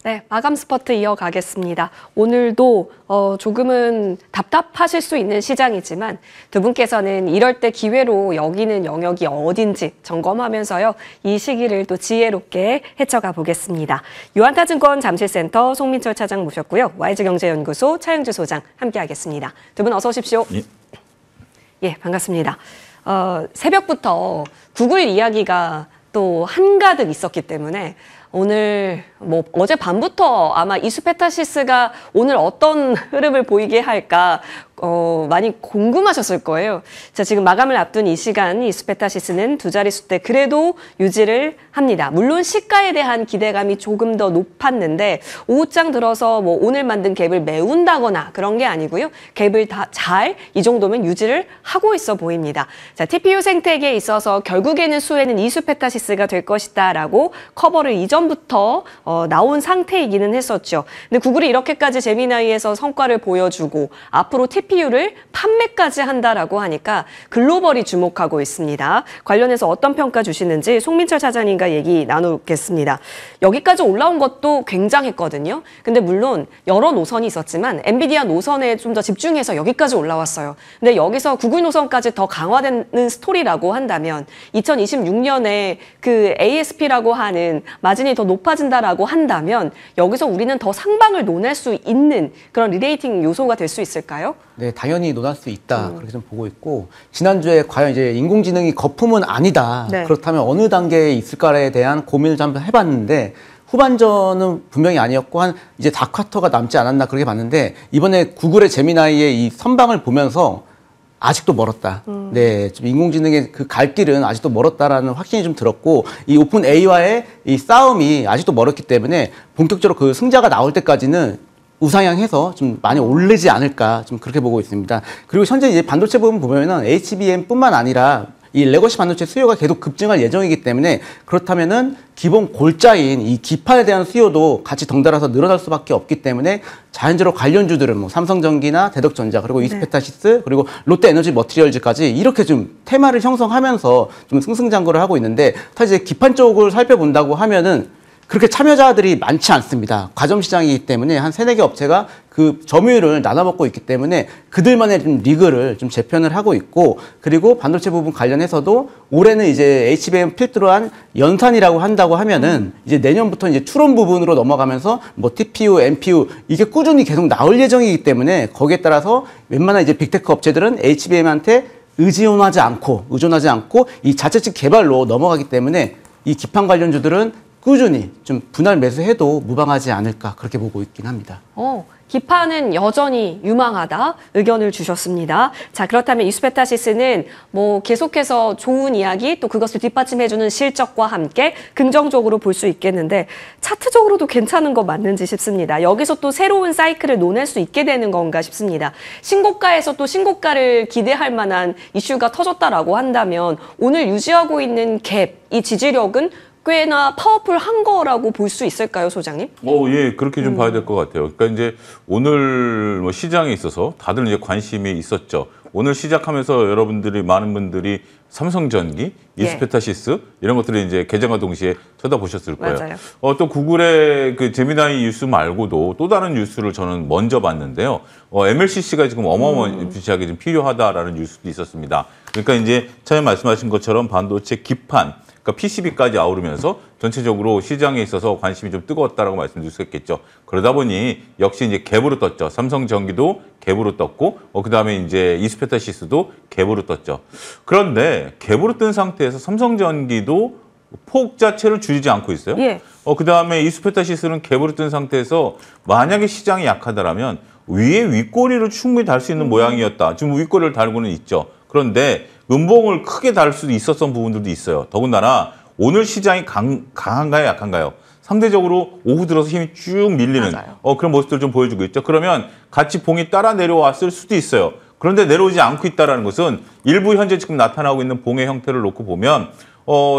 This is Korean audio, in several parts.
네, 마감 스퍼트 이어가겠습니다. 오늘도 조금은 답답하실 수 있는 시장이지만 두 분께서는 이럴 때 기회로 여기는 영역이 어딘지 점검하면서요. 이 시기를 또 지혜롭게 헤쳐가 보겠습니다. 유한타증권 잠실센터 송민철 차장 모셨고요. YG경제연구소 차영주 소장 함께하겠습니다. 두 분 어서 오십시오. 예, 반갑습니다. 새벽부터 구글 이야기가 또 한가득 있었기 때문에 오늘 어제 밤부터 아마 이수페타시스가 오늘 어떤 흐름을 보이게 할까 많이 궁금하셨을 거예요. 자, 지금 마감을 앞둔 이 시간 이수페타시스는 두 자릿수대 그래도 유지를 합니다. 물론 시가에 대한 기대감이 조금 더 높았는데 오후장 들어서 오늘 만든 갭을 메운다거나 그런 게 아니고요. 갭을 다 잘 이 정도면 유지를 하고 있어 보입니다. 자, TPU 생태계에 있어서 결국에는 수혜는 이수페타시스가 될 것이다라고 커버를 이전부터 나온 상태이기는 했었죠. 근데 구글이 이렇게까지 제미나이에서 성과를 보여주고 앞으로 TPU를 판매까지 한다라고 하니까 글로벌이 주목하고 있습니다. 관련해서 어떤 평가 주시는지 송민철 차장님과 얘기 나누겠습니다. 여기까지 올라온 것도 굉장했거든요. 근데 물론 여러 노선이 있었지만 엔비디아 노선에 좀 더 집중해서 여기까지 올라왔어요. 근데 여기서 구글 노선까지 더 강화되는 스토리라고 한다면 2026년에 그 ASP라고 하는 마진이 더 높아진다라고 한다면 여기서 우리는 더 상방을 논할 수 있는 그런 리레이팅 요소가 될 수 있을까요? 네, 당연히 논할 수 있다. 그렇게 좀 보고 있고, 지난주에 과연 이제 인공지능이 거품은 아니다. 네. 그렇다면 어느 단계에 있을까에 대한 고민을 좀 한번 해봤는데, 후반전은 분명히 아니었고, 이제 4쿼터가 남지 않았나 그렇게 봤는데, 이번에 구글의 제미나이의 이 선방을 보면서 아직도 멀었다. 네, 좀 인공지능의 그 갈 길은 아직도 멀었다라는 확신이 좀 들었고, 이 오픈 A와의 이 싸움이 아직도 멀었기 때문에 본격적으로 그 승자가 나올 때까지는 우상향해서 좀 많이 오르지 않을까 좀 그렇게 보고 있습니다. 그리고 현재 이제 반도체 부분 보면은 HBM뿐만 아니라 이 레거시 반도체 수요가 계속 급증할 예정이기 때문에 그렇다면은 기본 골자인 이 기판에 대한 수요도 같이 덩달아서 늘어날 수밖에 없기 때문에 자연적으로 관련주들은 삼성전기나 대덕전자 그리고 이수페타시스 그리고 롯데에너지 머티리얼즈까지 이렇게 좀 테마를 형성하면서 좀 승승장구를 하고 있는데 사실 이제 기판 쪽을 살펴본다고 하면은 그렇게 참여자들이 많지 않습니다. 과점시장이기 때문에 한 3-4개 업체가 그 점유율을 나눠먹고 있기 때문에 그들만의 좀 리그를 좀 재편을 하고 있고, 그리고 반도체 부분 관련해서도 올해는 이제 HBM 필두로 한 연산이라고 한다고 하면은 이제 내년부터 이제 추론 부분으로 넘어가면서 TPU, NPU 이게 꾸준히 계속 나올 예정이기 때문에 거기에 따라서 웬만한 이제 빅테크 업체들은 HBM한테 의존하지 않고 이 자체 측 개발로 넘어가기 때문에 이 기판 관련주들은 꾸준히 좀 분할 매수해도 무방하지 않을까 그렇게 보고 있긴 합니다. 기판은 여전히 유망하다 의견을 주셨습니다. 자, 그렇다면 이수페타시스는 계속해서 좋은 이야기 또 그것을 뒷받침해주는 실적과 함께 긍정적으로 볼 수 있겠는데 차트적으로도 괜찮은 거 맞는지 싶습니다. 여기서 또 새로운 사이클을 논할 수 있게 되는 건가 싶습니다. 신고가에서 또 신고가를 기대할 만한 이슈가 터졌다라고 한다면 오늘 유지하고 있는 갭, 이 지지력은 꽤나 파워풀한 거라고 볼 수 있을까요, 소장님? 예, 그렇게 좀 봐야 될 것 같아요. 그러니까 이제 오늘 시장에 있어서 다들 이제 관심이 있었죠. 오늘 시작하면서 여러분들이 많은 분들이 삼성전기, 이수페타시스 이런 것들을 이제 개장과 동시에 쳐다보셨을 거예요. 맞아요. 또 구글의 그 제미나이 뉴스 말고도 또 다른 뉴스를 저는 먼저 봤는데요. MLCC가 지금 어마어마하게 좀 필요하다라는 뉴스도 있었습니다. 그러니까 이제 처음에 말씀하신 것처럼 반도체 기판 그러니까 PCB까지 아우르면서 전체적으로 시장에 있어서 관심이 좀 뜨거웠다라고 말씀드릴 수 있겠죠. 그러다 보니 역시 이제 갭으로 떴죠. 삼성전기도 갭으로 떴고, 그 다음에 이제 이수페타시스도 갭으로 떴죠. 그런데 갭으로 뜬 상태에서 삼성전기도 폭 자체를 줄이지 않고 있어요. 예. 그 다음에 이수페타시스는 갭으로 뜬 상태에서 만약에 시장이 약하다라면 위에 윗꼬리를 충분히 달 수 있는 모양이었다. 지금 윗꼬리를 달고는 있죠. 그런데 음봉을 크게 달 수도 있었던 부분들도 있어요. 더군다나 오늘 시장이 강한가요, 약한가요? 상대적으로 오후 들어서 힘이 쭉 밀리는 그런 모습들을 좀 보여주고 있죠. 그러면 같이 봉이 따라 내려왔을 수도 있어요. 그런데 내려오지 않고 있다는 것은 일부 현재 지금 나타나고 있는 봉의 형태를 놓고 보면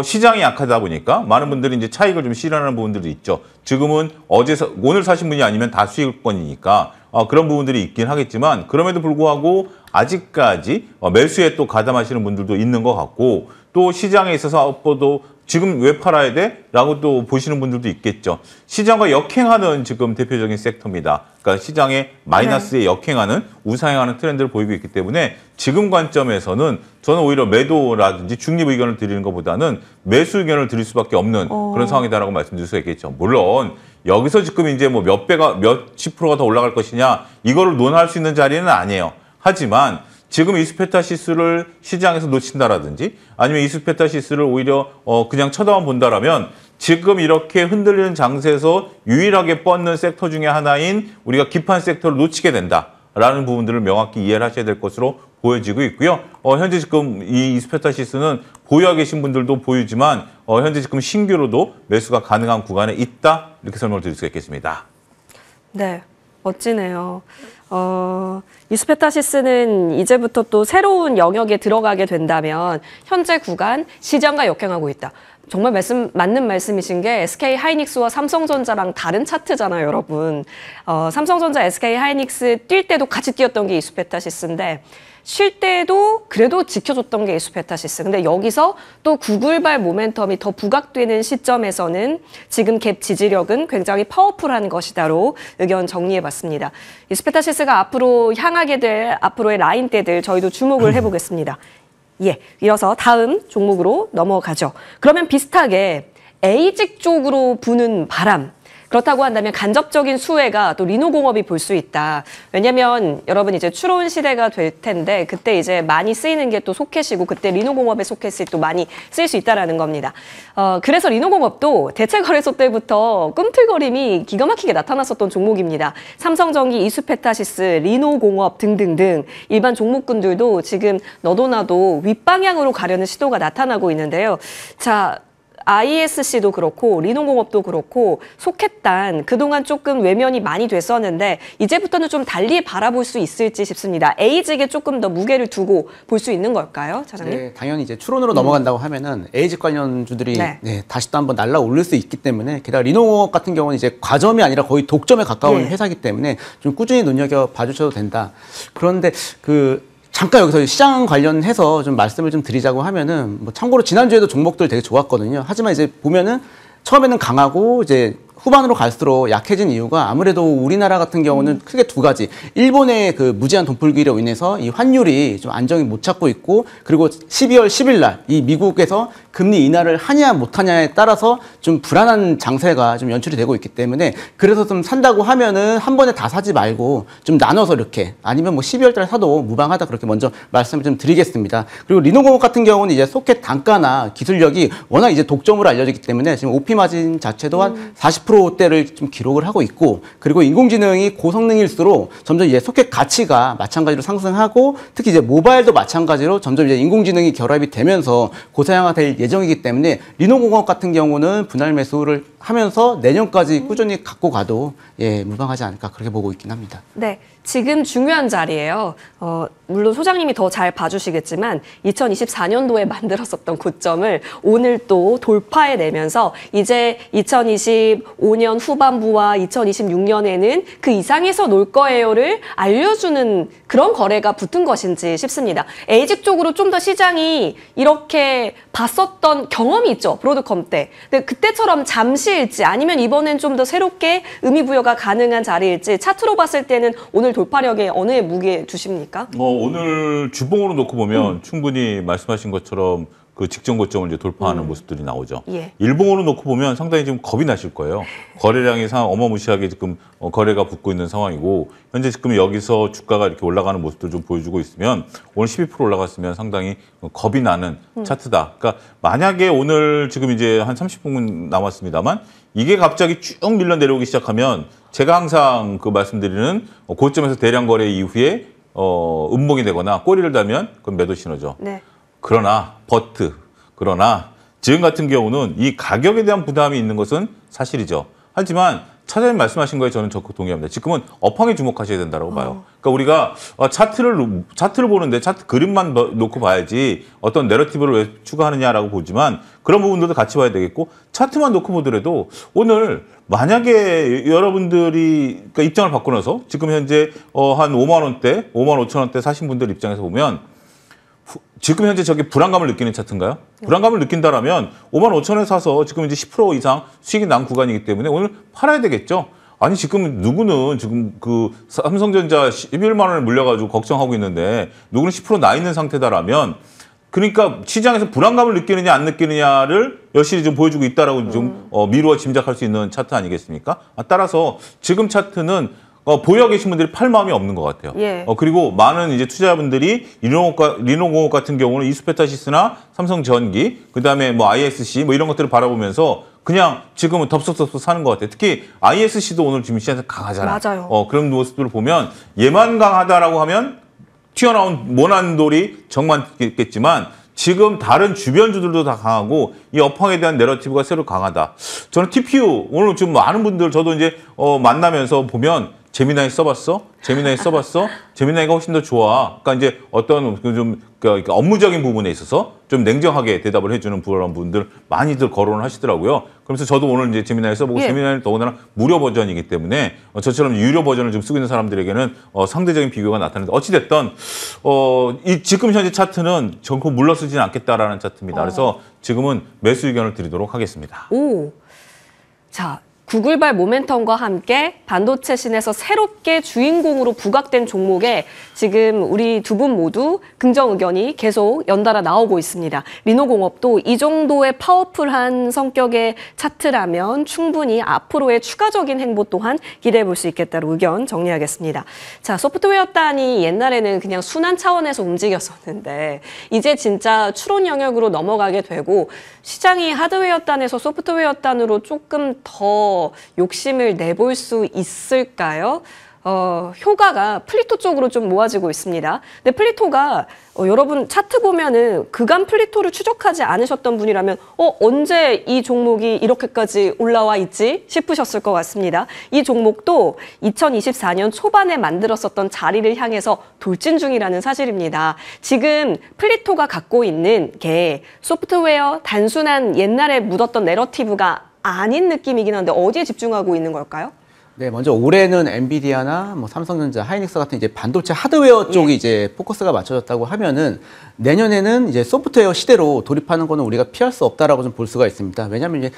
시장이 약하다 보니까 많은 분들이 이제 차익을 좀 실현하는 부분들도 있죠. 지금은 오늘 사신 분이 아니면 다 수익권이니까 그런 부분들이 있긴 하겠지만 그럼에도 불구하고 아직까지 매수에 또 가담하시는 분들도 있는 것 같고 또 시장에 있어서 또 지금 왜 팔아야 돼? 라고 또 보시는 분들도 있겠죠. 시장과 역행하는 지금 대표적인 섹터입니다. 그러니까 시장에 마이너스에 역행하는 우상향하는 트렌드를 보이고 있기 때문에 지금 관점에서는 저는 오히려 매도라든지 중립 의견을 드리는 것보다는 매수 의견을 드릴 수밖에 없는 그런 상황이다라고 말씀드릴 수가 있겠죠. 물론 여기서 지금 이제 뭐 몇십 프로가 더 올라갈 것이냐 이거를 논할 수 있는 자리는 아니에요. 하지만 지금 이스페타시스를 시장에서 놓친다라든지 아니면 이스페타시스를 오히려 그냥 쳐다만 본다라면 지금 이렇게 흔들리는 장세에서 유일하게 뻗는 섹터 중에 하나인 우리가 기판 섹터를 놓치게 된다라는 부분들을 명확히 이해를 하셔야 될 것으로 보여지고 있고요. 현재 지금 이 이스페타시스는 보유하고 계신 분들도 보유지만 현재 지금 신규로도 매수가 가능한 구간에 있다 이렇게 설명을 드릴 수가 있겠습니다. 네, 멋지네요. 이스페타시스는 이제부터 또 새로운 영역에 들어가게 된다면 현재 구간 시장과 역행하고 있다. 정말 맞는 말씀이신 게 SK 하이닉스와 삼성전자랑 다른 차트잖아요, 여러분. 삼성전자, SK 하이닉스 뛸 때도 같이 뛰었던 게 이스페타시스인데 쉴 때도 그래도 지켜줬던 게 이스페타시스. 근데 여기서 또 구글발 모멘텀이 더 부각되는 시점에서는 지금 갭 지지력은 굉장히 파워풀한 것이다로 의견 정리해봤습니다. 이스페타시스가 앞으로 향하게 될 앞으로의 라인대들 저희도 주목을 해보겠습니다. 예, 이어서 다음 종목으로 넘어가죠. 그러면 비슷하게 에이직 쪽으로 부는 바람. 그렇다고 한다면 간접적인 수혜가 또 리노공업이 볼 수 있다. 왜냐면 여러분 이제 추로운 시대가 될 텐데 그때 이제 많이 쓰이는 게 또 소켓이고 그때 리노공업의 소켓이 또 많이 쓰일 수 있다라는 겁니다. 그래서 리노공업도 대체거래소 때부터 꿈틀거림이 기가 막히게 나타났었던 종목입니다. 삼성전기, 이스페타시스, 리노공업 등등등 일반 종목군들도 지금 너도 나도 윗방향으로 가려는 시도가 나타나고 있는데요. 자, ISC도 그렇고 리노공업도 그렇고 소켓단 그동안 조금 외면이 많이 됐었는데 이제부터는 좀 달리 바라볼 수 있을지 싶습니다. 에이직에 조금 더 무게를 두고 볼 수 있는 걸까요, 차장님? 네, 당연히 이제 추론으로 넘어간다고 하면은 에이직 관련주들이 네. 다시 또 한번 날아올릴 수 있기 때문에 게다가 리노공업 같은 경우는 이제 과점이 아니라 거의 독점에 가까운 회사이기 때문에 좀 꾸준히 눈여겨 봐주셔도 된다. 그런데 잠깐 여기서 시장 관련해서 좀 말씀을 좀 드리자고 하면은 뭐 참고로 지난주에도 종목들 되게 좋았거든요. 하지만 이제 보면은 처음에는 강하고 이제 후반으로 갈수록 약해진 이유가 아무래도 우리나라 같은 경우는 크게 두 가지. 일본의 그 무제한 돈풀기로 인해서 이 환율이 좀 안정이 못 찾고 있고 그리고 12월 10일 날 이 미국에서 금리 인하를 하냐 못하냐에 따라서 좀 불안한 장세가 좀 연출이 되고 있기 때문에 그래서 좀 산다고 하면은 한 번에 다 사지 말고 좀 나눠서 이렇게 아니면 뭐 12월 달에 사도 무방하다 그렇게 먼저 말씀을 좀 드리겠습니다. 그리고 리노공업 같은 경우는 이제 소켓 단가나 기술력이 워낙 이제 독점으로 알려지기 때문에 지금 OP 마진 자체도 한 40%대를 좀 기록을 하고 있고 그리고 인공지능이 고성능일수록 점점 이제 소켓 가치가 마찬가지로 상승하고 특히 이제 모바일도 마찬가지로 점점 이제 인공지능이 결합이 되면서 고사양화될 예정이기 때문에 리노공업 같은 경우는 분할 매수를 하면서 내년까지 꾸준히 갖고 가도 무방하지 않을까 그렇게 보고 있긴 합니다. 네, 지금 중요한 자리예요. 물론 소장님이 더 잘 봐주시겠지만 2024년도에 만들었었던 고점을 오늘 또 돌파해내면서 이제 2025년 후반부와 2026년에는 그 이상에서 놀 거예요를 알려주는 그런 거래가 붙은 것인지 싶습니다. 에이직 쪽으로 좀 더 시장이 이렇게 봤었던 경험이 있죠. 브로드컴 때. 근데 그때처럼 잠시일지 아니면 이번엔 좀 더 새롭게 의미부여가 가능한 자리일지 차트로 봤을 때는 오늘 돌파력에 어느 무게 두십니까? 오늘 주봉으로 놓고 보면 충분히 말씀하신 것처럼 그 직전 고점을 이제 돌파하는 모습들이 나오죠. 예. 일봉으로 놓고 보면 상당히 지금 겁이 나실 거예요. 거래량이 어마무시하게 지금 거래가 붙고 있는 상황이고 현재 지금 여기서 주가가 이렇게 올라가는 모습도 좀 보여주고 있으면 오늘 12% 올라갔으면 상당히 겁이 나는 차트다. 그러니까 만약에 오늘 지금 이제 한 30분 남았습니다만 이게 갑자기 쭉 밀려 내려오기 시작하면 제가 항상 그 말씀드리는 고점에서 대량 거래 이후에 음봉이 되거나 꼬리를 달면 그건 매도 신호죠. 네. 그러나 지금 같은 경우는 이 가격에 대한 부담이 있는 것은 사실이죠. 하지만 차장님 말씀하신 거에 저는 적극 동의합니다. 지금은 업황에 주목하셔야 된다고 봐요. 그러니까 그러니까 우리가 차트를 보는데 차트 그림만 놓고 봐야지 어떤 내러티브를 왜 추가하느냐라고 보지만 그런 부분들도 같이 봐야 되겠고 차트만 놓고 보더라도 오늘 만약에 여러분들이 그러니까 입장을 바꾸고 나서 지금 현재 한 5만 원대, 5만 5천 원대 사신 분들 입장에서 보면 지금 현재 저게 불안감을 느끼는 차트인가요? 불안감을 느낀다라면 5만 5천 원에 사서 지금 이제 10% 이상 수익이 난 구간이기 때문에 오늘 팔아야 되겠죠. 아니 지금 누구는 지금 그 삼성전자 11만 원을 물려가지고 걱정하고 있는데 누구는 10%나 있는 상태다라면 그러니까 시장에서 불안감을 느끼느냐 안 느끼느냐를 여실히 좀 보여주고 있다라고 좀 미루어 짐작할 수 있는 차트 아니겠습니까? 따라서 지금 차트는 보유하고 계신 분들이 팔 마음이 없는 것 같아요. 예. 그리고 많은 이제 투자자분들이 리노공업 같은 경우는 이수페타시스나 삼성전기, 그다음에 뭐 ISC 뭐 이런 것들을 바라보면서 그냥 지금은 덥석덥석 사는 것 같아요. 특히 ISC도 오늘 지금 시장에서 강하잖아요. 맞아요. 그런 모습들을 보면 얘만 강하다라고 하면 튀어나온 모난돌이 정만겠지만 지금 다른 주변주들도 다 강하고 이 업황에 대한 내러티브가 새로 강하다. 저는 TPU 오늘 좀 많은 분들 저도 이제 만나면서 보면 제미나이 써봤어? 제미나이 써봤어? 제미나이가 훨씬 더 좋아. 그러니까 이제 어떤 좀 업무적인 부분에 있어서 좀 냉정하게 대답을 해주는 그런 분들 많이들 거론을 하시더라고요. 그래서 저도 오늘 이제 제미나이 써보고 예. 제미나이는 더군다나 무료 버전이기 때문에 저처럼 유료 버전을 좀 쓰고 있는 사람들에게는 상대적인 비교가 나타나는데 어찌됐든 이 지금 현재 차트는 전코 물러서지는 않겠다라는 차트입니다. 그래서 지금은 매수 의견을 드리도록 하겠습니다. 오. 자, 구글발 모멘텀과 함께 반도체 신에서 새롭게 주인공으로 부각된 종목에 지금 우리 두 분 모두 긍정 의견이 계속 연달아 나오고 있습니다. 리노공업도 이 정도의 파워풀한 성격의 차트라면 충분히 앞으로의 추가적인 행보 또한 기대해 볼 수 있겠다는 의견 정리하겠습니다. 자, 소프트웨어단이 옛날에는 그냥 순환 차원에서 움직였었는데 이제 진짜 추론 영역으로 넘어가게 되고 시장이 하드웨어단에서 소프트웨어단으로 조금 더 욕심을 내볼 수 있을까요? 효과가 플리토 쪽으로 좀 모아지고 있습니다. 근데 플리토가 여러분 차트 보면은 그간 플리토를 추적하지 않으셨던 분이라면 언제 이 종목이 이렇게까지 올라와 있지 싶으셨을 것 같습니다. 이 종목도 2024년 초반에 만들었었던 자리를 향해서 돌진 중이라는 사실입니다. 지금 플리토가 갖고 있는 게 소프트웨어 단순한 옛날에 묻었던 내러티브가 아닌 느낌이긴 한데 어디에 집중하고 있는 걸까요? 네, 먼저 올해는 엔비디아나 뭐 삼성전자, 하이닉스 같은 이제 반도체 하드웨어 쪽이 이제 포커스가 맞춰졌다고 하면은 내년에는 이제 소프트웨어 시대로 돌입하는 거는 우리가 피할 수 없다라고 좀 볼 수가 있습니다. 왜냐하면 이제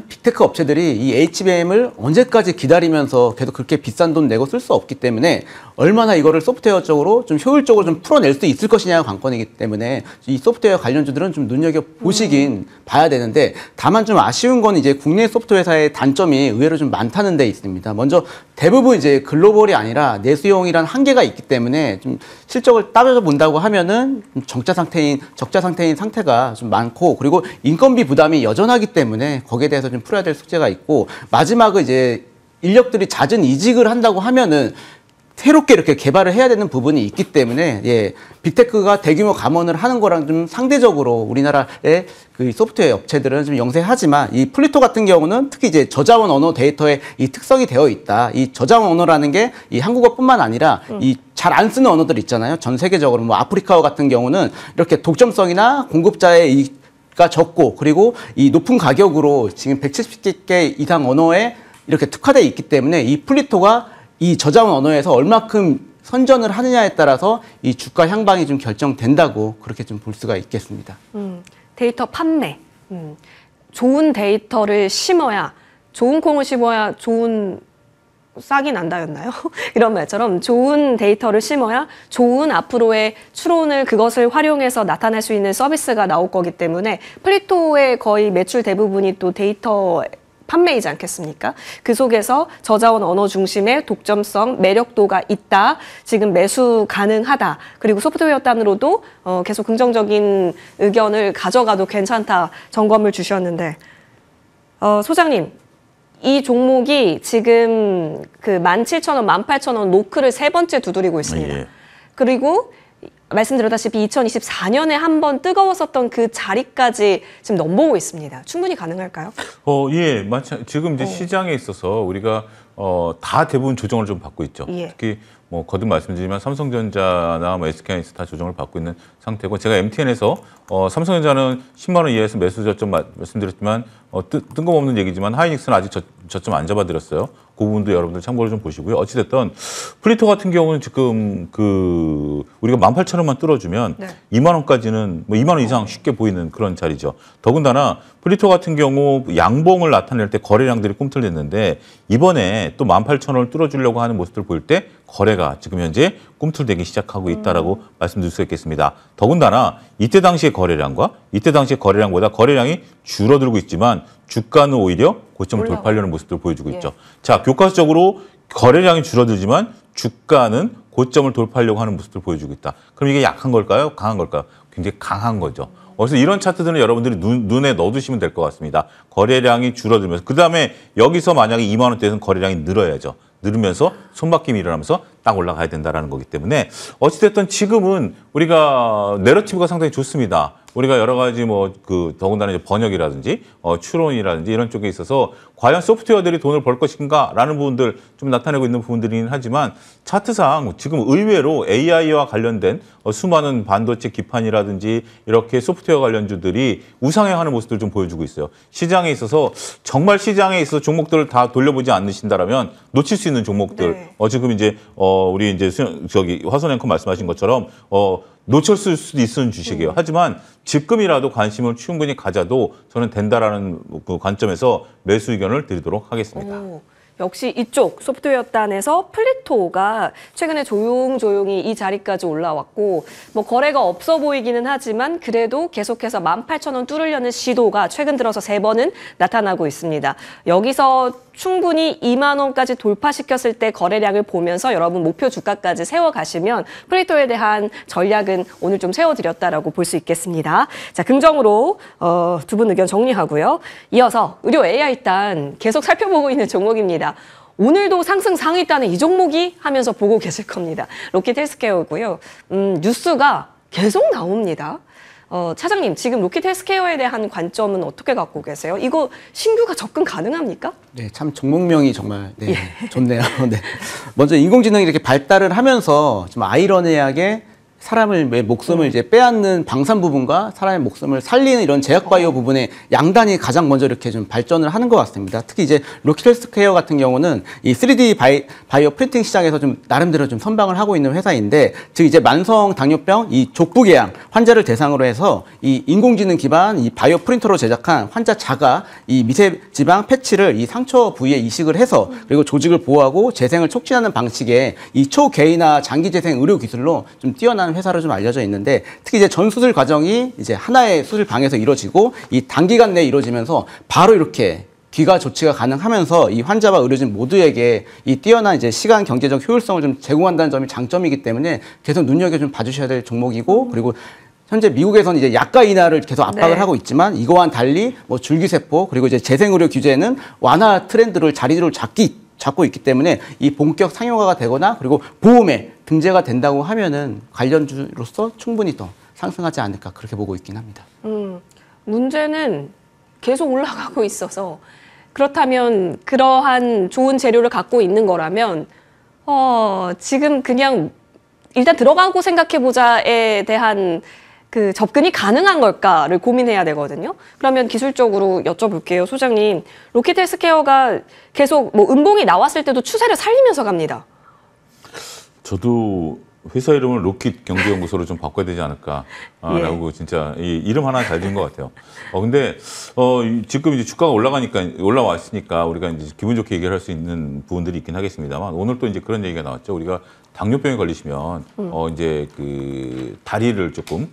빅테크 업체들이 이 HBM을 언제까지 기다리면서 계속 그렇게 비싼 돈 내고 쓸 수 없기 때문에 얼마나 이거를 소프트웨어 쪽으로 좀 효율적으로 좀 풀어낼 수 있을 것이냐가 관건이기 때문에 이 소프트웨어 관련주들은 좀 눈여겨보시긴 봐야 되는데 다만 좀 아쉬운 건 이제 국내 소프트웨어 회사의 단점이 의외로 좀 많다는 데 있습니다. 먼저 대부분 이제 글로벌이 아니라 내수용이란 한계가 있기 때문에 좀 실적을 따져 본다고 하면은 적자 상태인 상태가 좀 많고 그리고 인건비 부담이 여전하기 때문에 거기에 대해서 좀 풀어야 될 숙제가 있고 마지막은 이제 인력들이 잦은 이직을 한다고 하면은 새롭게 이렇게 개발을 해야 되는 부분이 있기 때문에 빅테크가 대규모 감원을 하는 거랑 좀 상대적으로 우리나라의 그 소프트웨어 업체들은 좀 영세하지만 이 플리토 같은 경우는 특히 이제 저자원 언어 데이터에 이 특성이 되어 있다. 이 저자원 언어라는 게 이 한국어뿐만 아니라 이 잘 안 쓰는 언어들 있잖아요. 전 세계적으로 뭐 아프리카어 같은 경우는 이렇게 독점성이나 공급자의 가 적고 그리고 이 높은 가격으로 지금 170개 이상 언어에 이렇게 특화되어 있기 때문에 이 플리토가 이 저자원 언어에서 얼마큼 선전을 하느냐에 따라서 이 주가 향방이 좀 결정된다고 그렇게 좀 볼 수가 있겠습니다. 데이터 판매. 좋은 데이터를 심어야 좋은 콩을 심어야 좋은 싹이 난다였나요? 이런 말처럼 좋은 데이터를 심어야 좋은 앞으로의 추론을 그것을 활용해서 나타낼 수 있는 서비스가 나올 거기 때문에 플리토의 거의 매출 대부분이 또 데이터 판매이지 않겠습니까? 그 속에서 저자원 언어 중심의 독점성, 매력도가 있다. 지금 매수 가능하다. 그리고 소프트웨어 단으로도 계속 긍정적인 의견을 가져가도 괜찮다. 점검을 주셨는데 소장님. 이 종목이 지금 그 17,000원, 18,000원 노크를 세 번째 두드리고 있습니다. 예. 그리고 말씀드렸다시피 2024년에 한번 뜨거웠었던 그 자리까지 지금 넘보고 있습니다. 충분히 가능할까요? 지금 이제 시장에 있어서 우리가 다 대부분 조정을 좀 받고 있죠. 예. 특히 뭐 거듭 말씀드리지만 삼성전자나 뭐 SK하이닉스 다 조정을 받고 있는 상태고 제가 MTN에서 삼성전자는 10만 원 이하에서 매수 저점 말씀드렸지만 뜬금없는 얘기지만 하이닉스는 아직 저점 안 잡아드렸어요. 그 부분도 여러분들 참고를 좀 보시고요. 어찌됐든 플리토 같은 경우는 지금 우리가 18,000원만 뚫어주면 네. 2만 원까지는 뭐 2만 원 이상 쉽게 보이는 그런 자리죠. 더군다나 플리토 같은 경우 양봉을 나타낼 때 거래량들이 꿈틀댔는데 이번에 또 18,000원을 뚫어주려고 하는 모습들 보일 때 거래가 지금 현재 꿈틀대기 시작하고 있다라고 말씀드릴 수 있겠습니다. 더군다나 이때 당시의 거래량과 이때 당시의 거래량보다 거래량이 줄어들고 있지만 주가는 오히려 고점을 돌파하려는 모습들을 보여주고 있죠. 자, 교과서적으로 거래량이 줄어들지만 주가는 고점을 돌파하려고 하는 모습들을 보여주고 있다. 그럼 이게 약한 걸까요? 강한 걸까요? 굉장히 강한 거죠. 그래서 이런 차트들은 여러분들이 눈에 넣어두시면 될 것 같습니다. 거래량이 줄어들면서 그다음에 여기서 만약에 2만 원대에서는 거래량이 늘어야죠. 늘으면서 손바뀜이 일어나면서 딱 올라가야 된다는 거기 때문에 어찌됐든 지금은 우리가 내러티브가 상당히 좋습니다. 우리가 여러 가지 더군다나 이제 번역이라든지 추론이라든지 이런 쪽에 있어서 과연 소프트웨어들이 돈을 벌 것인가라는 부분들 좀 나타내고 있는 부분들이긴 하지만 차트상 지금 의외로 AI와 관련된 수많은 반도체 기판이라든지 이렇게 소프트웨어 관련주들이 우상향하는 모습들을 좀 보여주고 있어요. 시장에 있어서 정말 시장에 있어서 종목들을 다 돌려보지 않으신다라면 놓칠 수 있는 종목들 지금 이제 우리 이제 화선 앵커 말씀하신 것처럼 놓쳤을 수도 있는 주식이에요. 하지만 지금이라도 관심을 충분히 가져도 저는 된다라는 그 관점에서 매수 의견을 드리도록 하겠습니다. 역시 이쪽 소프트웨어단에서 플리토가 최근에 조용히 이 자리까지 올라왔고 뭐 거래가 없어 보이기는 하지만 그래도 계속해서 18,000원 뚫으려는 시도가 최근 들어서 3번은 나타나고 있습니다. 여기서 충분히 2만 원까지 돌파시켰을 때 거래량을 보면서 여러분 목표 주가까지 세워가시면 플리토에 대한 전략은 오늘 좀 세워드렸다라고 볼 수 있겠습니다. 자, 긍정으로 두 분 의견 정리하고요. 이어서 의료 AI단 계속 살펴보고 있는 종목입니다. 오늘도 상승 상위단에 이 종목이 하면서 보고 계실 겁니다. 로킷 헬스케어고요. 뉴스가 계속 나옵니다. 차장님, 지금 로킷 헬스케어에 대한 관점은 어떻게 갖고 계세요? 이거 신규가 접근 가능합니까? 네, 참 종목명이 정말 좋네요. 네. 먼저 인공지능이 이렇게 발달을 하면서 좀 아이러니하게 사람의 목숨을 이제 빼앗는 방산 부분과 사람의 목숨을 살리는 이런 제약바이오 부분에 양단이 가장 먼저 이렇게 좀 발전을 하는 것 같습니다. 특히 이제 로킷 헬스케어 같은 경우는 이 3D 바이오 프린팅 시장에서 좀 나름대로 좀 선방을 하고 있는 회사인데, 즉 이제 만성 당뇨병 이 족부궤양 환자를 대상으로 해서 이 인공지능 기반 이 바이오 프린터로 제작한 환자 자가 이 미세지방 패치를 이 상처 부위에 이식을 해서 그리고 조직을 보호하고 재생을 촉진하는 방식의 이 초개인화 장기 재생 의료 기술로 좀 뛰어난 회사로 좀 알려져 있는데, 특히 이제 전 수술 과정이 이제 하나의 수술방에서 이루어지고 이 단기간 내에 이루어지면서 바로 이렇게 귀가 조치가 가능하면서 이 환자와 의료진 모두에게 이 뛰어난 이제 시간 경제적 효율성을 좀 제공한다는 점이 장점이기 때문에 계속 눈여겨 좀 봐주셔야 될 종목이고, 그리고 현재 미국에서는 이제 약가 인하를 계속 압박을 하고 있지만 이거와는 달리 뭐 줄기세포 그리고 이제 재생의료 규제는 완화 트렌드를 자리를 잡고 있기 때문에 이 본격 상용화가 되거나 그리고 보험에 등재가 된다고 하면은 관련주로서 충분히 더 상승하지 않을까 그렇게 보고 있긴 합니다. 문제는 계속 올라가고 있어서 그렇다면 그러한 좋은 재료를 갖고 있는 거라면 지금 그냥 일단 들어가고 생각해보자에 대한 그 접근이 가능한 걸까를 고민해야 되거든요. 그러면 기술적으로 여쭤볼게요, 소장님. 로킷 헬스케어가 계속 뭐 음봉이 나왔을 때도 추세를 살리면서 갑니다. 저도 회사 이름을 로킷 경제연구소로 좀 바꿔야 되지 않을까라고 진짜 이 이름 하나 잘 지은 것 같아요. 근데 지금 이제 주가가 올라왔으니까 우리가 이제 기분 좋게 얘기를 할 수 있는 부분들이 있긴 하겠습니다만, 오늘 또 이제 그런 얘기가 나왔죠. 우리가 당뇨병에 걸리시면 이제 그 다리를 조금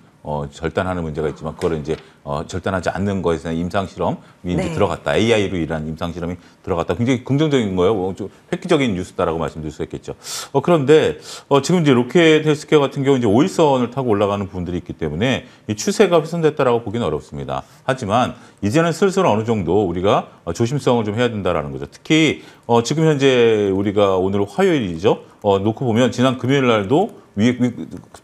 절단하는 문제가 있지만 그거를 이제 절단하지 않는 거에 대한 임상 실험이 이제 들어갔다. AI로 일한 임상 실험이 들어갔다. 굉장히 긍정적인 거예요. 좀 획기적인 뉴스다라고 말씀드릴 수 있겠죠. 그런데 지금 이제 로켓 헬스케어 같은 경우 이제 5일선을 타고 올라가는 부분들이 있기 때문에 이 추세가 훼손됐다라고 보기는 어렵습니다. 하지만 이제는 슬슬 어느 정도 우리가 조심성을 좀 해야 된다라는 거죠. 특히 지금 현재 우리가 오늘 화요일이죠. 놓고 보면 지난 금요일 날도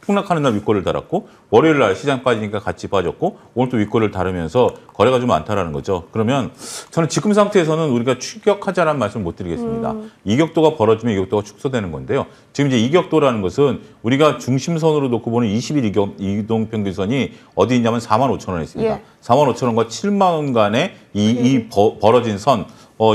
폭락하는 날 윗골을 달았고 월요일 날 시장 빠지니까 같이 빠졌고 오늘 또 윗골을 다르면서 거래가 좀 많다라는 거죠. 그러면 저는 지금 상태에서는 우리가 추격하자라는 말씀을 못 드리겠습니다. 이격도가 벌어지면 이격도가 축소되는 건데요. 지금 이제 이격도라는 것은 우리가 중심선으로 놓고 보는 20일 이동 평균선이 어디 있냐면 45,000원에 있습니다. 예. 45,000원과 7만 원 간의 벌어진 선.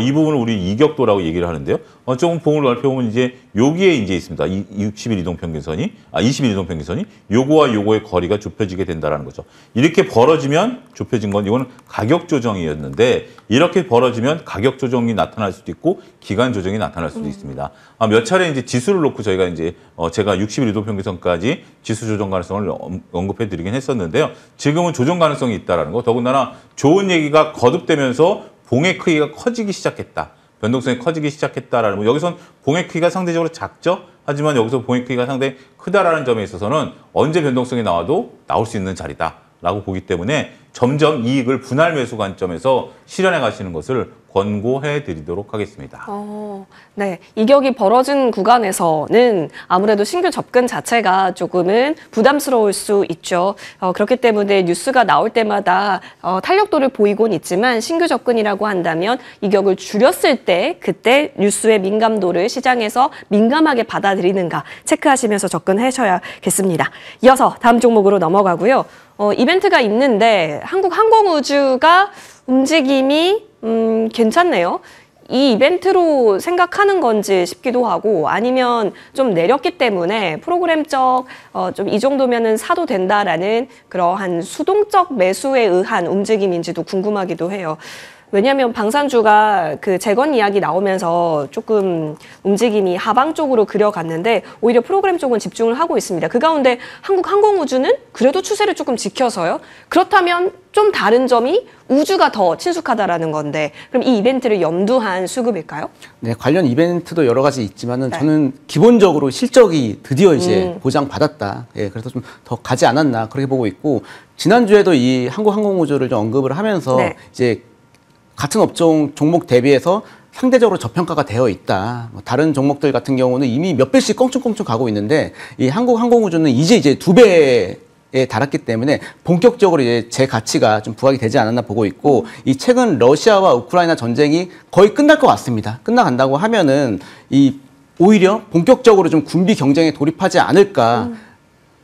이 부분을 우리 이격도라고 얘기를 하는데요. 조금 봉을 넓혀보면 이제 여기에 이제 있습니다. 60일 이동 평균선이, 20일 이동 평균선이 요거와 요거의 거리가 좁혀지게 된다라는 거죠. 이렇게 벌어지면 좁혀진 건 이거는 가격 조정이었는데 이렇게 벌어지면 가격 조정이 나타날 수도 있고 기간 조정이 나타날 수도 있습니다. 몇 차례 이제 지수를 놓고 저희가 이제 제가 60일 이동 평균선까지 지수 조정 가능성을 언급해 드리긴 했었는데요. 지금은 조정 가능성이 있다라는 거. 더군다나 좋은 얘기가 거듭되면서 봉의 크기가 커지기 시작했다. 변동성이 커지기 시작했다라는 거. 여기선 봉의 크기가 상대적으로 작죠? 하지만 여기서 봉의 크기가 상당히 크다라는 점에 있어서는 언제 변동성이 나와도 나올 수 있는 자리다라고 보기 때문에 점점 이익을 분할 매수 관점에서 실현해 가시는 것을 권고해 드리도록 하겠습니다. 네. 이격이 벌어진 구간에서는 아무래도 신규 접근 자체가 조금은 부담스러울 수 있죠. 그렇기 때문에 뉴스가 나올 때마다 탄력도를 보이곤 있지만 신규 접근이라고 한다면 이격을 줄였을 때 그때 뉴스의 민감도를 시장에서 민감하게 받아들이는가 체크하시면서 접근하셔야겠습니다. 이어서 다음 종목으로 넘어가고요. 이벤트가 있는데 한국항공우주가 움직임이 괜찮네요. 이 이벤트로 생각하는 건지 싶기도 하고 아니면 좀 내렸기 때문에 프로그램적 좀 이 정도면은 사도 된다라는 그러한 수동적 매수에 의한 움직임인지도 궁금하기도 해요. 왜냐하면 방산주가 그 재건 이야기 나오면서 조금 움직임이 하방 쪽으로 그려갔는데 오히려 프로그램 쪽은 집중을 하고 있습니다. 그 가운데 한국항공우주는 그래도 추세를 조금 지켜서요. 그렇다면 좀 다른 점이 우주가 더 친숙하다라는 건데 그럼 이 이벤트를 염두한 수급일까요? 네, 관련 이벤트도 여러 가지 있지만은 네. 저는 기본적으로 실적이 드디어 이제 보장받았다. 예, 그래서 좀 더 가지 않았나 그렇게 보고 있고 지난주에도 이 한국항공우주를 좀 언급을 하면서 네. 이제 같은 업종 종목 대비해서 상대적으로 저평가가 되어 있다. 다른 종목들 같은 경우는 이미 몇 배씩 껑충껑충 가고 있는데 이 한국항공우주는 이제 2배에 달았기 때문에 본격적으로 이제 제 가치가 좀 부각이 되지 않았나 보고 있고 이 최근 러시아와 우크라이나 전쟁이 거의 끝날 것 같습니다. 끝나간다고 하면은 이 오히려 본격적으로 좀 군비 경쟁에 돌입하지 않을까.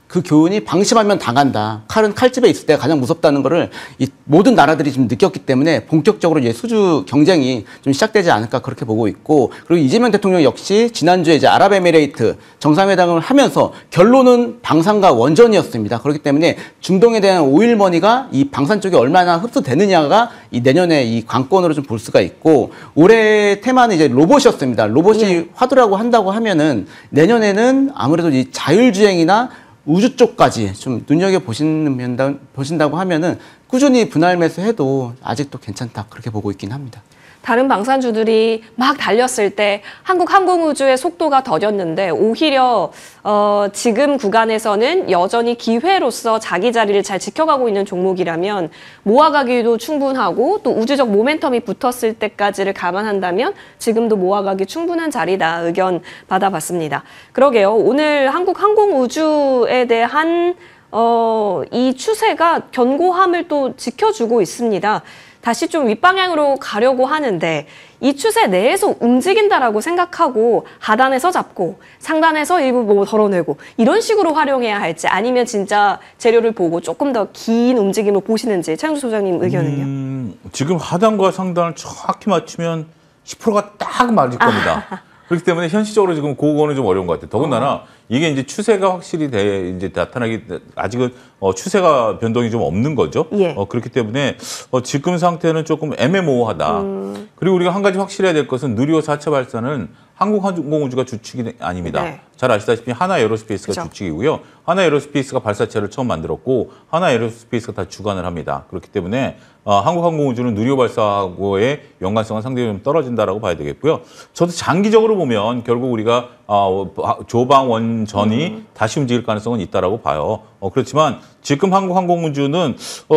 그 교훈이 방심하면 당한다. 칼은 칼집에 있을 때가 가장 무섭다는 거를 이 모든 나라들이 지금 느꼈기 때문에 본격적으로 이제 수주 경쟁이 좀 시작되지 않을까 그렇게 보고 있고 그리고 이재명 대통령 역시 지난주에 이제 아랍에미레이트 정상회담을 하면서 결론은 방산과 원전이었습니다. 그렇기 때문에 중동에 대한 오일머니가 이 방산 쪽에 얼마나 흡수되느냐가 이 내년에 이 관건으로 좀 볼 수가 있고 올해 테마는 이제 로봇이었습니다. 로봇이 화두라고 한다고 하면은 내년에는 아무래도 이 자율주행이나 우주 쪽까지 좀 보신다고 하면은 꾸준히 분할 매수해도 아직도 괜찮다 그렇게 보고 있긴 합니다. 다른 방산주들이 막 달렸을 때 한국항공우주의 속도가 더뎠는데 오히려 지금 구간에서는 여전히 기회로서 자기 자리를 잘 지켜가고 있는 종목이라면 모아가기도 충분하고 또 우주적 모멘텀이 붙었을 때까지를 감안한다면 지금도 모아가기 충분한 자리다 의견 받아봤습니다. 그러게요. 오늘 한국항공우주에 대한 이 추세가 견고함을 또 지켜주고 있습니다. 다시 좀 윗방향으로 가려고 하는데 이 추세 내에서 움직인다라고 생각하고 하단에서 잡고 상단에서 일부 뭐 덜어내고 이런 식으로 활용해야 할지 아니면 진짜 재료를 보고 조금 더 긴 움직임을 보시는지 최영수 소장님 의견은요? 지금 하단과 상단을 정확히 맞추면 10%가 딱 맞을 겁니다. 그렇기 때문에 현실적으로 지금 그거는 좀 어려운 것 같아요. 더군다나 이게 이제 추세가 확실히 이제 나타나기 아직은 추세가 변동이 좀 없는 거죠. 예. 그렇기 때문에 지금 상태는 조금 애매모호하다. 그리고 우리가 한 가지 확실해야 될 것은 누리호 4차 발사는 한국항공우주가 주축이 아닙니다. 네. 잘 아시다시피 하나에어로스페이스가 그렇죠. 주축이고요. 하나에어로스페이스가 발사체를 처음 만들었고 하나에어로스페이스가 다 주관을 합니다. 그렇기 때문에 한국항공우주는 누리호 발사하고의 연관성은 상당히 좀 떨어진다라고 봐야 되겠고요. 저도 장기적으로 보면 결국 우리가 조방원전이 다시 움직일 가능성은 있다라고 봐요. 그렇지만 지금 한국항공우주는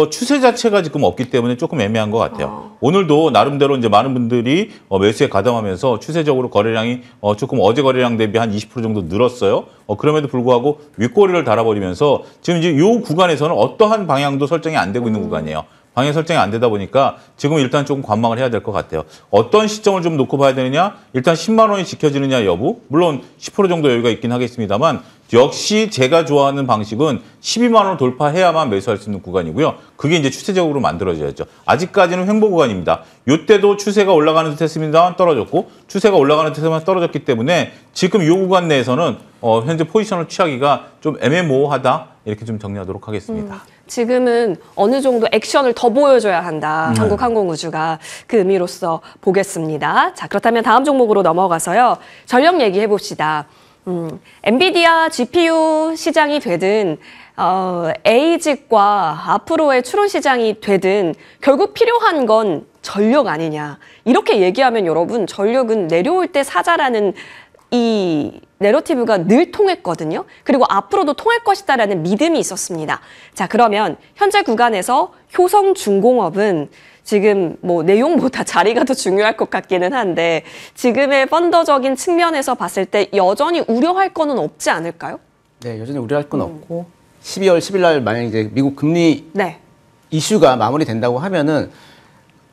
추세 자체가 지금 없기 때문에 조금 애매한 것 같아요. 오늘도 나름대로 이제 많은 분들이 매수에 가담하면서 추세적으로 거래량이 조금 어제 거래량 대비 한 20% 정도 늘었어요. 그럼에도 불구하고 윗꼬리를 달아버리면서 지금 이제 이 구간에서는 어떠한 방향도 설정이 안 되고 있는 구간이에요. 방향 설정이 안 되다 보니까 지금 일단 조금 관망을 해야 될 것 같아요. 어떤 시점을 좀 놓고 봐야 되느냐? 일단 10만 원이 지켜지느냐 여부? 물론 10% 정도 여유가 있긴 하겠습니다만 역시 제가 좋아하는 방식은 12만 원을 돌파해야만 매수할 수 있는 구간이고요. 그게 이제 추세적으로 만들어져야죠. 아직까지는 횡보 구간입니다. 이때도 추세가 올라가는 듯 했습니다만 떨어졌고 추세가 올라가는 듯 했지만 떨어졌기 때문에 지금 이 구간 내에서는 현재 포지션을 취하기가 좀 애매모호하다. 이렇게 좀 정리하도록 하겠습니다. 지금은 어느 정도 액션을 더 보여줘야 한다. 한국항공우주가 그 의미로서 보겠습니다. 자, 그렇다면 다음 종목으로 넘어가서요. 전력 얘기해 봅시다. 엔비디아 GPU 시장이 되든 AG과 앞으로의 추론 시장이 되든 결국 필요한 건 전력 아니냐. 이렇게 얘기하면 여러분 전력은 내려올 때 사자라는 이 내러티브가 늘 통했거든요. 그리고 앞으로도 통할 것이다라는 믿음이 있었습니다. 자, 그러면 현재 구간에서 효성중공업은 지금 뭐 내용보다 자리가 더 중요할 것 같기는 한데 지금의 펀더적인 측면에서 봤을 때 여전히 우려할 거는 없지 않을까요? 네, 여전히 우려할 건 없고 12월 10일 날 만약 이제 미국 금리 네. 이슈가 마무리된다고 하면은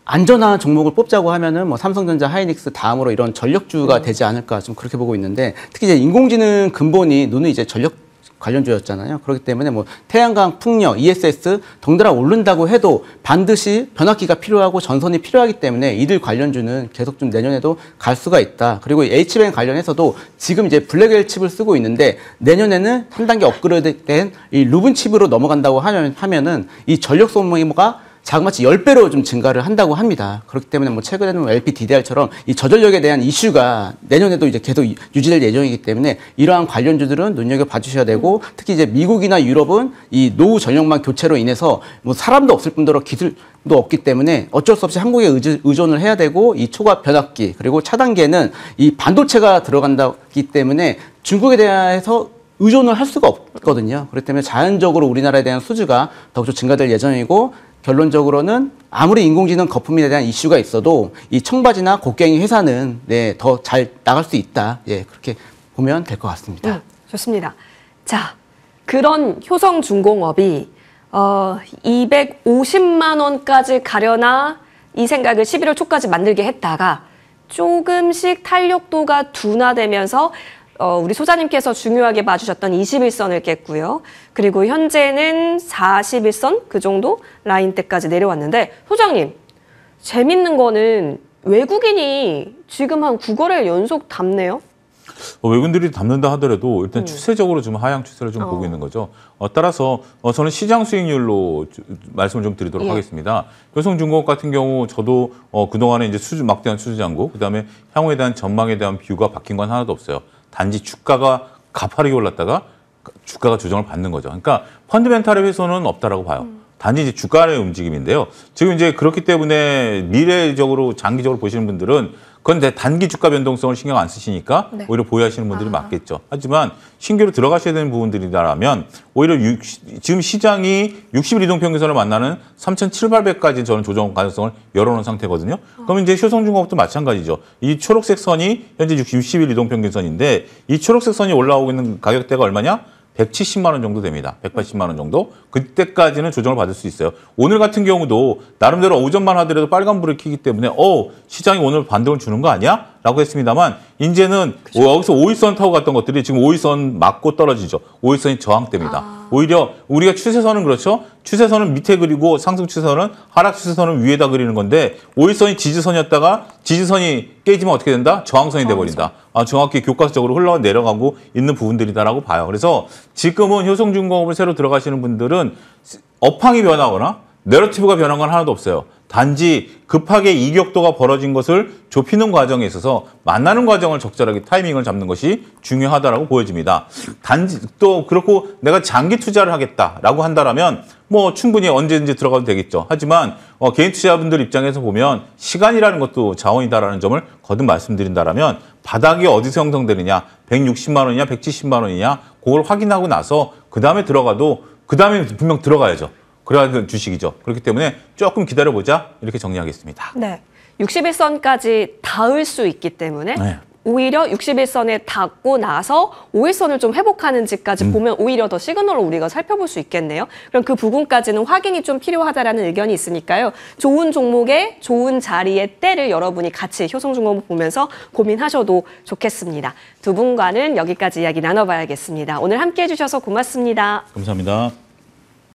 안전한 종목을 뽑자고 하면은 뭐 삼성전자, 하이닉스 다음으로 이런 전력주가 되지 않을까 좀 그렇게 보고 있는데 특히 이제 인공지능 근본이 누는 이제 전력 관련주였잖아요. 그렇기 때문에 뭐 태양광, 풍력, ESS 덩달아 오른다고 해도 반드시 변압기가 필요하고 전선이 필요하기 때문에 이들 관련주는 계속 좀 내년에도 갈 수가 있다. 그리고 H뱅 관련해서도 지금 이제 블랙웰 칩을 쓰고 있는데 내년에는 한 단계 업그레이드된 이 루븐 칩으로 넘어간다고 하면은 이 전력 소모가 자그마치 10배로 좀 증가를 한다고 합니다. 그렇기 때문에 뭐 최근에는 뭐 LPDDR처럼 이 저전력에 대한 이슈가 내년에도 이제 계속 유지될 예정이기 때문에 이러한 관련주들은 눈여겨봐 주셔야 되고 특히 이제 미국이나 유럽은 이 노후 전력망 교체로 인해서 뭐 사람도 없을 뿐더러 기술도 없기 때문에 어쩔 수 없이 한국에 의존을 해야 되고 이 초과 변압기 그리고 차단계는 이 반도체가 들어간다기 때문에 중국에 대해서 의존을 할 수가 없거든요. 그렇기 때문에 자연적으로 우리나라에 대한 수주가 더욱더 증가될 예정이고 결론적으로는 아무리 인공지능 거품에 대한 이슈가 있어도 이 청바지나 곡괭이 회사는 네, 더 잘 나갈 수 있다. 예, 그렇게 보면 될 것 같습니다. 좋습니다. 자, 그런 효성중공업이 250만 원까지 가려나 이 생각을 11월 초까지 만들게 했다가 조금씩 탄력도가 둔화되면서 우리 소장님께서 중요하게 봐주셨던 21선을 깼고요. 그리고 현재는 41선 그 정도 라인대까지 내려왔는데 소장님 재밌는 거는 외국인이 지금 한 9거래일 연속 담네요. 외국인들이 담는다 하더라도 일단 추세적으로 좀 하향 추세를 좀 보고 있는 거죠. 따라서 저는 시장 수익률로 말씀을 좀 드리도록 하겠습니다. 효성중공업 같은 경우 저도 그동안에 이제 막대한 수주 잔고 그다음에 향후에 대한 전망에 대한 뷰가 바뀐 건 하나도 없어요. 단지 주가가 가파르게 올랐다가 주가가 조정을 받는 거죠. 그러니까 펀드멘탈의 훼손은 없다라고 봐요. 단지 이제 주가의 움직임인데요. 지금 이제 그렇기 때문에 미래적으로 장기적으로 보시는 분들은 그건 단기 주가 변동성을 신경 안 쓰시니까 네. 오히려 보유하시는 분들이 많겠죠. 하지만 신규로 들어가셔야 되는 부분들이라면 오히려 지금 시장이 60일 이동평균선을 만나는 3,700까지 저는 조정 가능성을 열어놓은 상태거든요. 그럼 이제 효성중공업도 마찬가지죠. 이 초록색 선이 현재 60일 이동평균선인데 이 초록색 선이 올라오고 있는 가격대가 얼마냐? 170만 원 정도 됩니다. 180만 원 정도. 그때까지는 조정을 받을 수 있어요. 오늘 같은 경우도 나름대로 오전만 하더라도 빨간불을 켜기 때문에 시장이 오늘 반등을 주는 거 아니야? 라고 했습니다만 이제는 여기서 5일선 타고 갔던 것들이 지금 5일선 맞고 떨어지죠. 5일선이 저항대입니다. 오히려 우리가 추세선은 그렇죠. 추세선은 밑에 그리고 상승 추세선은 하락 추세선은 위에다 그리는 건데 5일선이 지지선이었다가 지지선이 깨지면 어떻게 된다? 저항선이 돼버린다. 정확히 교과서적으로 흘러 내려가고 있는 부분들이다라고 봐요. 그래서 지금은 효성중공업을 새로 들어가시는 분들은 업황이 변하거나 내러티브가 변한 건 하나도 없어요. 단지 급하게 이격도가 벌어진 것을 좁히는 과정에 있어서 만나는 과정을 적절하게 타이밍을 잡는 것이 중요하다라고 보여집니다. 단지 또 그렇고 내가 장기 투자를 하겠다라고 한다라면 뭐 충분히 언제든지 들어가도 되겠죠. 하지만 개인 투자분들 입장에서 보면 시간이라는 것도 자원이다라는 점을 거듭 말씀드린다라면 바닥이 어디서 형성되느냐, 160만 원이냐, 170만 원이냐, 그걸 확인하고 나서 그 다음에 들어가도 그 다음에 분명 들어가야죠. 그래야 하는 주식이죠. 그렇기 때문에 조금 기다려보자 이렇게 정리하겠습니다. 네. 61선까지 닿을 수 있기 때문에 네. 오히려 61선에 닿고 나서 5일선을 좀 회복하는지까지 보면 오히려 더 시그널을 우리가 살펴볼 수 있겠네요. 그럼 그 부분까지는 확인이 좀 필요하다라는 의견이 있으니까요. 좋은 종목의 좋은 자리의 때를 여러분이 같이 효성종목 보면서 고민하셔도 좋겠습니다. 두 분과는 여기까지 이야기 나눠봐야겠습니다. 오늘 함께해 주셔서 고맙습니다. 감사합니다.